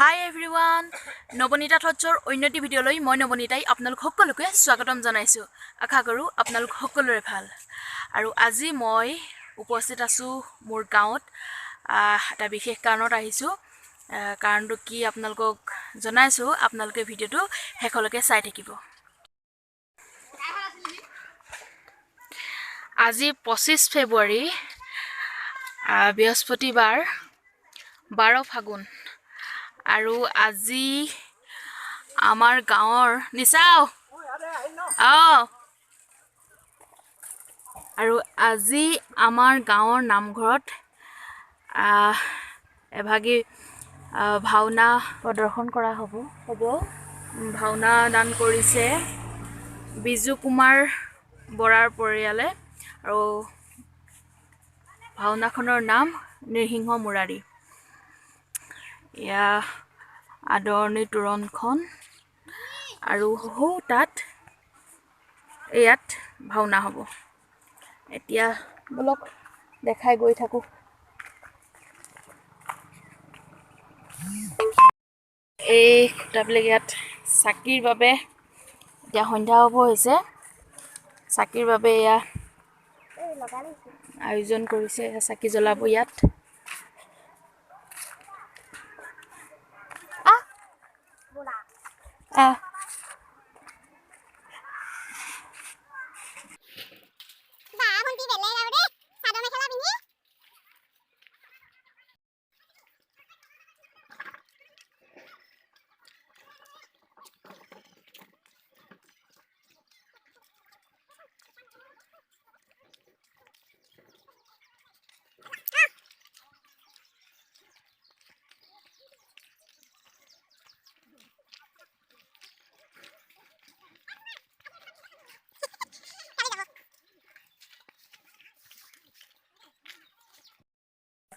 Hi everyone, Nabanita থটছৰ অন্যটি ভিডিঅ'লৈ মই নবনীতাই আপোনালোক সকলোকে স্বাগতম জনাইছো। আশা কৰো আপোনালোক সকলোৰে ভাল। আৰু আজি মই উপস্থিত আছো মোৰ গাঁৱত এটা বিশেষ কাৰণত আহিছো। কাৰণটো কি আপোনালোকক জনাইছো, আপোনালোকে ভিডিঅ'টো শেষলৈকে চাই থাকিব। আজি 25 ফেব্ৰুৱাৰী বৃহস্পতিবাৰ 12 ফাগুন আৰু আজি আমাৰ গাঁৱৰ নিচাও আৰু আজি আমাৰ গাঁৱৰ নামঘৰত এভাগী ভাওনা প্ৰদৰ্শন কৰা হ'ব। ভাওনা দান কৰিছে বিজু কুমাৰ বৰাৰ পৰিয়ালে আৰু ভাওনাখনৰ নাম নৃসিংহ মুৰাৰী। ইয়া আদৰণি তোৰণখন আৰু তাত ইয়াত ভাওনা হ'ব। এতিয়া বলক দেখাই গৈ থাকো। এই খুঁটাবিলাক ইয়াত চাকিৰ বাবে এতিয়া সন্ধ্যা হ'ব হৈছে। চাকিৰ বাবে এয়া আয়োজন কৰিছে, চাকি জ্বলাব ইয়াত।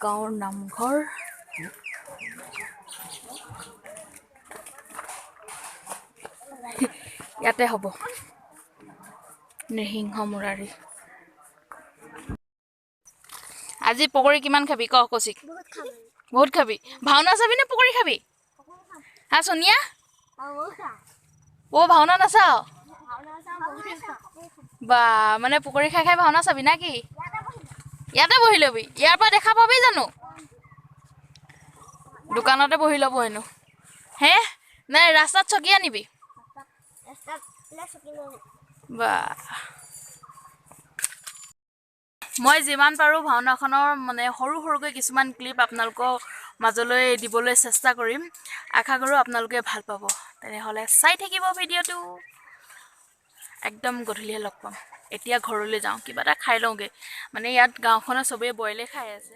গাঁৱৰ নামঘৰ ইয়াতে হ'ব নৃসিংহ মুৰাৰী। আজি পকৰি কিমান খাবি ক কৌশিক? বহুত খাবি। ভাওনা চাবি নে পকৰি খাবি? হা সোনিয়া? ভাওনা নাচাও? বা মানে পকৰি খাই খাই ভাওনা চাবি না কি? ইয়াতে বহি লবি? ইয়াৰ পৰা দেখা পাবি জানো? দোকানতে বহি ল'ব হেনো। হে নাই ৰাস্তাত চকী আনিবি? বা মই যিমান পাৰো ভাওনাখনৰ মানে সৰু সৰুকৈ কিছুমান ক্লিপ আপোনালোকৰ মাজলৈ দিবলৈ চেষ্টা কৰিম। আশা কৰো আপোনালোকে ভাল পাব। তেনেহ'লে চাই থাকিব ভিডিঅ'টো। একদম গধূলিয়ে লগ পাম। এতিয়া ঘৰলৈ যাওঁ, কিবা এটা খাই লওঁগে। মানে ইয়াত গাঁওখনৰ চবেই বইলে খাই আছে।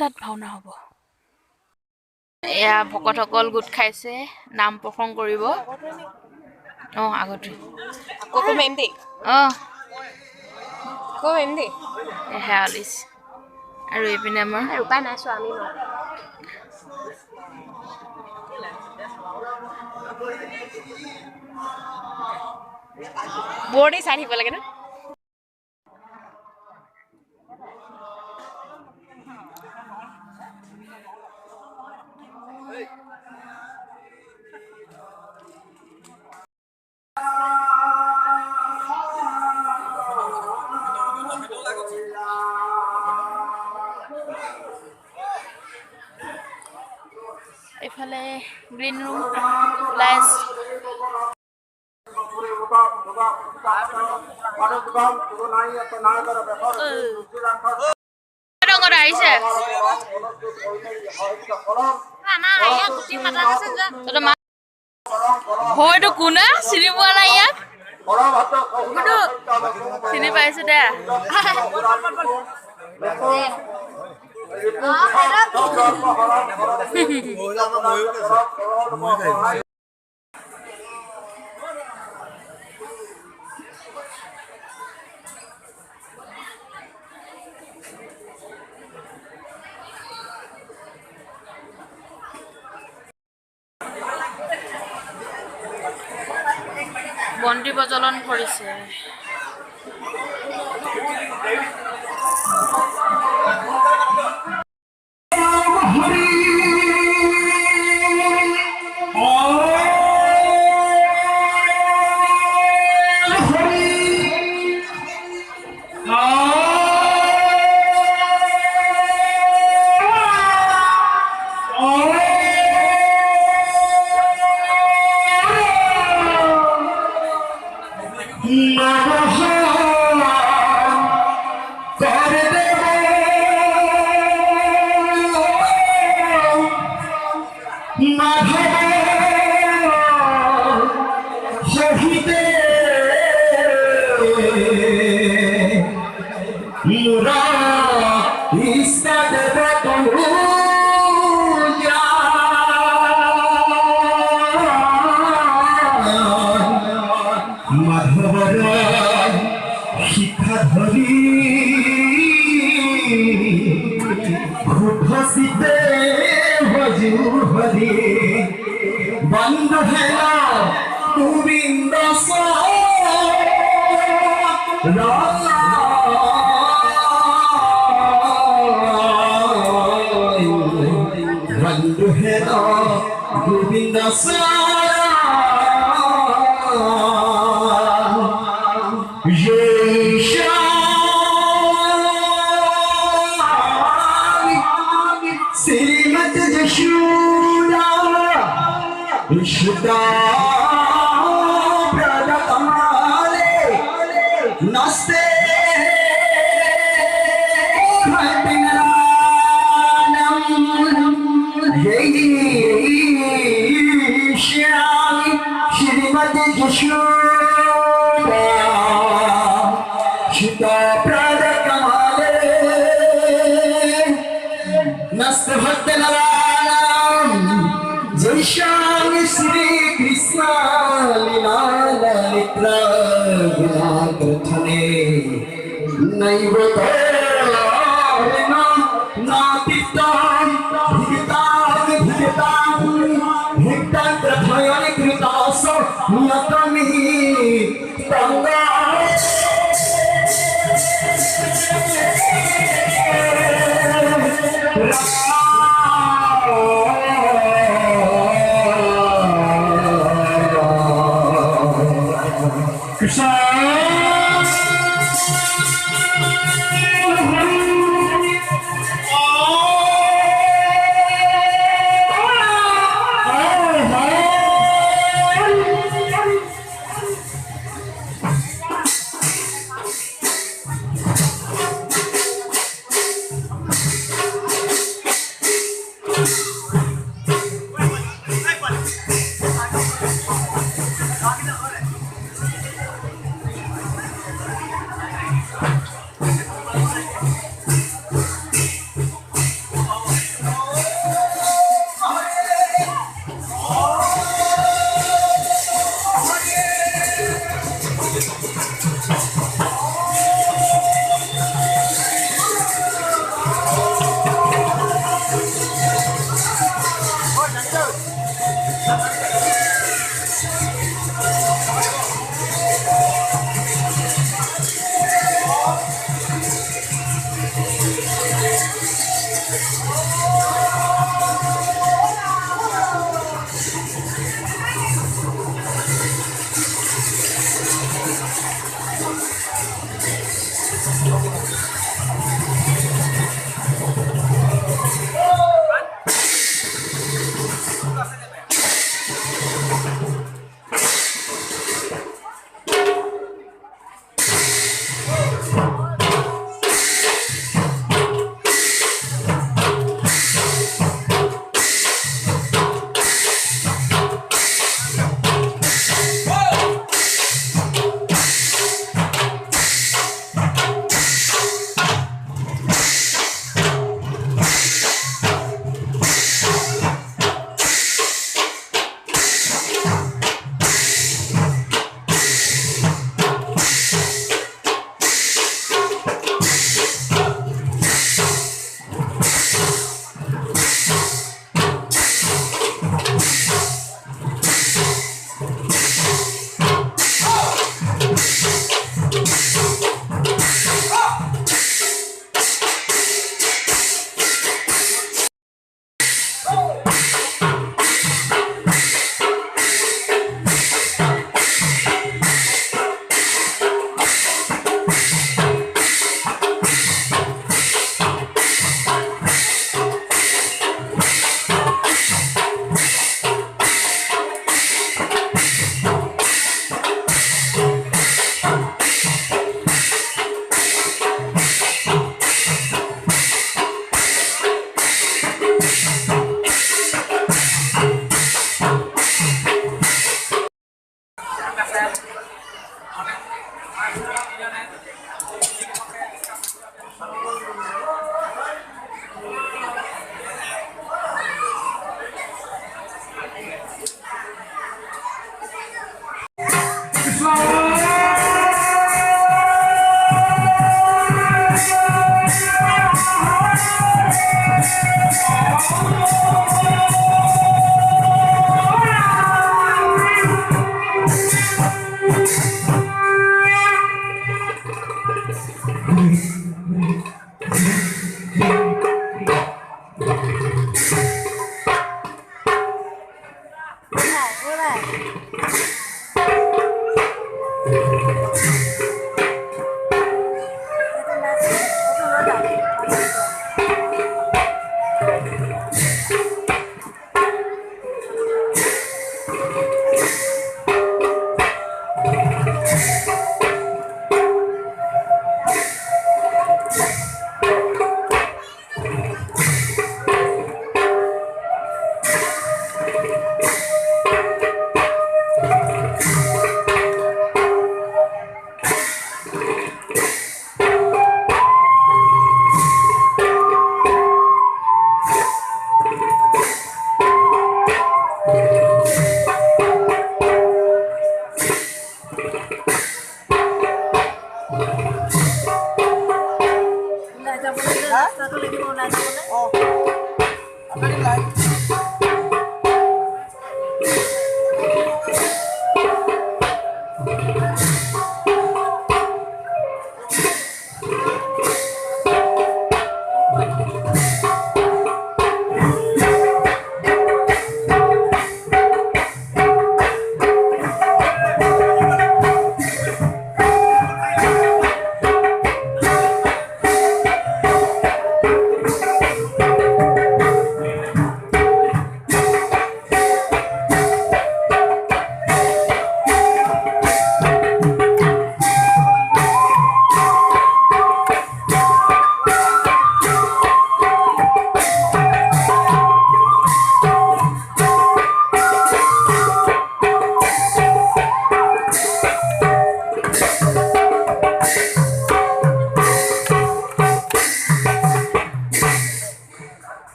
তাত ভাওনা হ'ব। এয়া ভকতসকল গোট খাইছে নাম প্ৰসংগ কৰিব। আগতে হেয়ালিছ আৰু এইপিনে আমাৰ উপায় নাই চোৱা আমি বৰ্ডে চাই থাকিব লাগে ন। ইফালে গ্ৰীণ ৰুম প্লাছ ডাঙৰ আহিছে হয়তো কোনে চিনি পোৱা নাই ইয়াক চিনি পাইছো দে বন্তি প্ৰজ্বলন কৰিছে बंद है गोविंद बंद है Govind Shrimad Yashoda Ishta Pradakamale Naste Bhatinanam Yeshami Shrimati Yashoda Ishta Pradakamale Naste Bhatinanam Jai Shri Krishna Lila Litra Gunagrathane Naivatana Natitam Bhigitam Bhigitam Bhigitam Trathayani Kritasa Nyatami Tanga Krishna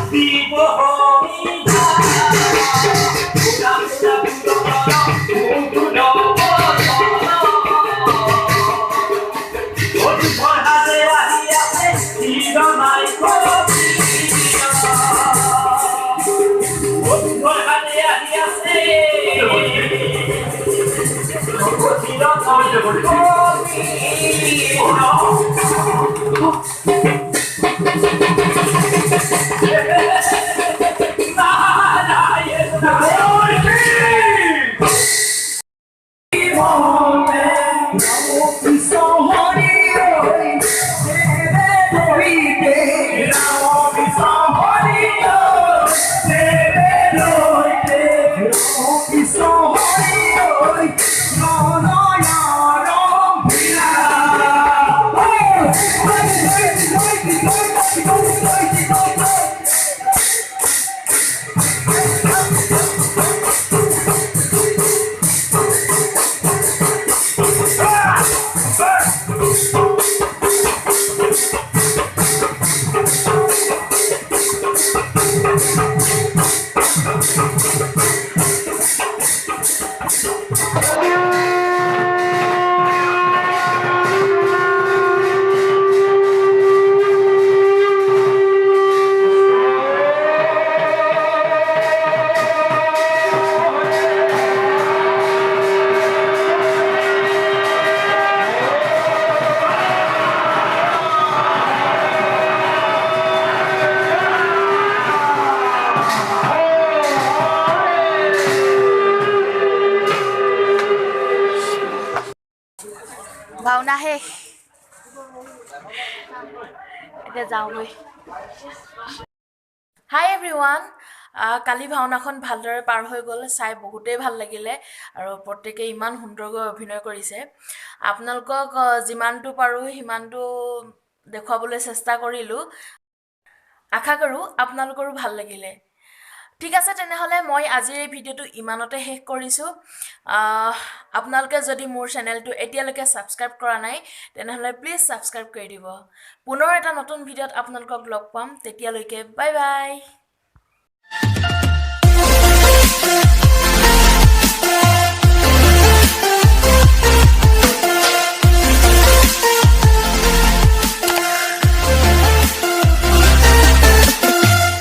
Vivo ভাওনা শেষ এতিয়া যাওঁগৈ হাই এভৰিৱান কালি ভাওনাখন ভালদৰে পাৰ হৈ গ'ল চাই বহুতেই ভাল লাগিলে আৰু প্ৰত্যেকে ইমান সুন্দৰকৈ অভিনয় কৰিছে আপোনালোকক যিমানটো পাৰোঁ সিমানটো দেখুৱাবলৈ চেষ্টা কৰিলোঁ আশা কৰোঁ আপোনালোকৰো ভাল লাগিলে ঠিক আছে তেনেহ'লে মই আজিৰ এই ভিডিঅ'টো ইমানতে শেষ কৰিছোঁ আপোনালোকে যদি মোৰ চেনেলটো এতিয়ালৈকে ছাবস্ক্ৰাইব কৰা নাই তেনেহ'লে প্লিজ ছাবস্ক্ৰাইব কৰি দিব পুনৰ এটা নতুন ভিডিঅ'ত আপোনালোকক লগ পাম তেতিয়ালৈকে বাই বাই